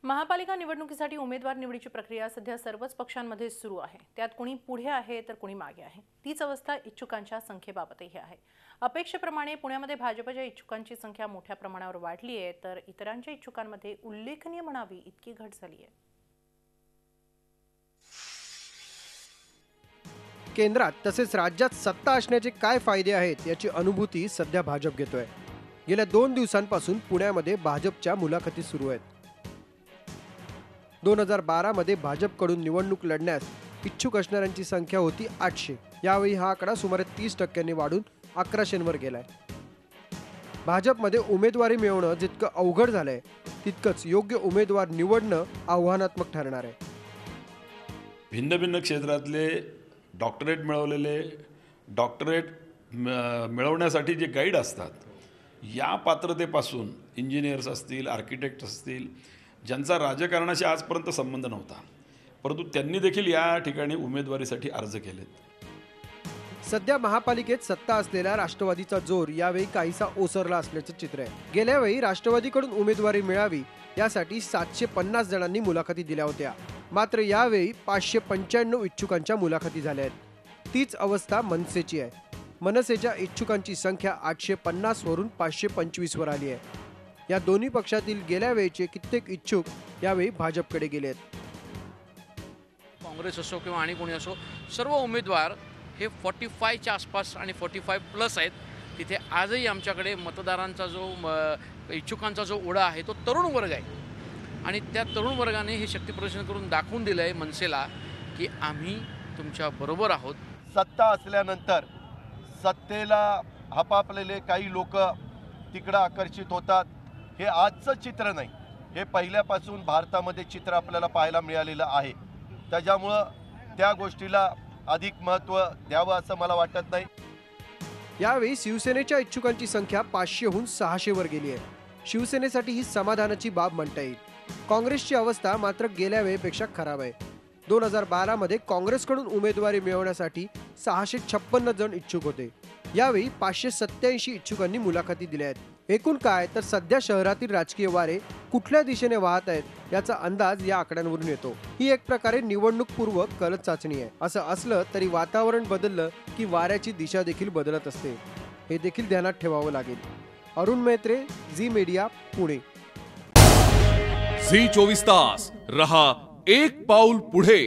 महापालिका निवडणुकीसाठी उमेदवार निवडीची प्रक्रिया सध्या सर्वच पक्षांमध्ये सुरू आहे। त्यात कोणी पुढे आहे तर कोणी मागे आहे। तीच अवस्था इच्छुकांच्या संख्येबाबतही आहे। अपेक्षेप्रमाणे पुण्यामध्ये भाजपच्या इच्छुकांची संख्या मोठ्या प्रमाणावर वाढली आहे, तर इतरांच्या इच्छुकांमध्ये उल्लेखनीय म्हणावी इतकी घट झाली आहे। केंद्रात तसेच राज्यात सत्ता असण्याचे काय फायदे आहेत याची अनुभूती सध्या भाजप घेतोय। गेल्या 2 दिवसांपासून पुण्यामध्ये भाजपच्या मुलाखती सुरू आहेत। 2012 मध्ये भाजपकडून निवडणूक लढण्यास इच्छुक असणाऱ्यांची संख्या होती 800। यावेळी हा आकडा सुमारे 30% वाढून 1100वर गेलाय। भाजपमध्ये उमेदवारी मिळवणं जितकं अवघड झालंय, तितकंच योग्य उमेदवार निवडणं आव्हानात्मक ठरणार आहे। भिन्न भिन्न क्षेत्रातले डॉक्टरेट मिळवलेले डॉक्टरेट मिळवण्यासाठी जे गाईड असतात, या पात्रतेपासून इंजिनियर्स असतील, आर्किटेक्ट असतील, ज्यांचा राजकारणाशी आजपर्यंत संबंध नव्हता, परंतु त्यांनी देखील या ठिकाणी उमेदवारीसाठी अर्ज केलेत। सध्या महापालिकेत सत्ता असलेल्या राष्ट्रवादीचा जोर यावेळी काहीसा ओसरला असल्याचं चित्र आहे। गेल्या वेळी राष्ट्रवादीकडून उमेदवारी मिळावी यासाठी 750 जणांनी मुलाखती दिल्या होत्या, मात्र यावेळी 595 इच्छुकांच्या मुलाखती झाल्या आहेत। तीच अवस्था मनसेची आहे। मनसेच्या इच्छुकांची संख्या 850 वरून 525 वर आली आहे। या दोन्ही पक्षातील गेल्या वेळेचे कित्येक इच्छुक यावेळी भाजपकडे गेले आहेत। काँग्रेस असो किंवा आणि कोणी असो, सर्व उमेदवार हे 45च्या आसपास आणि 45+ आहेत। तिथे आजही आमच्याकडे मतदारांचा जो इच्छुकांचा जो ओढा आहे तो तरुण वर्ग आहे, आणि त्या तरुण वर्गाने हे शक्तीप्रदर्शन करून दाखवून दिलं आहे मनसेला की आम्ही तुमच्या बरोबर आहोत। सत्ता असल्यानंतर सत्तेला हपापलेले काही लोक तिकडे आकर्षित होतात, हे आजचं चित्र नाही, हे पहिल्यापासून भारतामध्ये चित्र आपल्याला पाहायला मिळालेलं आहे। त्याच्यामुळं त्या गोष्टीला अधिक महत्त्व द्यावं असं मला वाटत नाही। यावेळी शिवसेनेच्या इच्छुकांची संख्या 500हून 600 वर गेली आहे। शिवसेनेसाठी ही समाधानाची बाब म्हणता येईल। काँग्रेसची अवस्था मात्र गेल्या वेळेपेक्षा खराब आहे। 2012 मध्ये काँग्रेसकडून उमेदवारी मिळवण्यासाठी 656 जण इच्छुक होते। यावेळी 587 इच्छुकांनी मुलाखती दिल्या आहेत। एकूण काय तर सध्या शहरातील राजकीय वारे कुठल्या दिशेने वाहत आहेत याचा अंदाज या आकड्यांवरून येतो। ही एक प्रकारे निवडणूकपूर्व कल चाचणी आहे। असं असलं तरी वातावरण बदललं की वाऱ्याची दिशा देखील बदलत असते, हे देखील ध्यानात ठेवावं लागेल। अरुण मैत्रे, झी मीडिया, पुणे। झी 24 तास रहा एक पाऊल पुढे।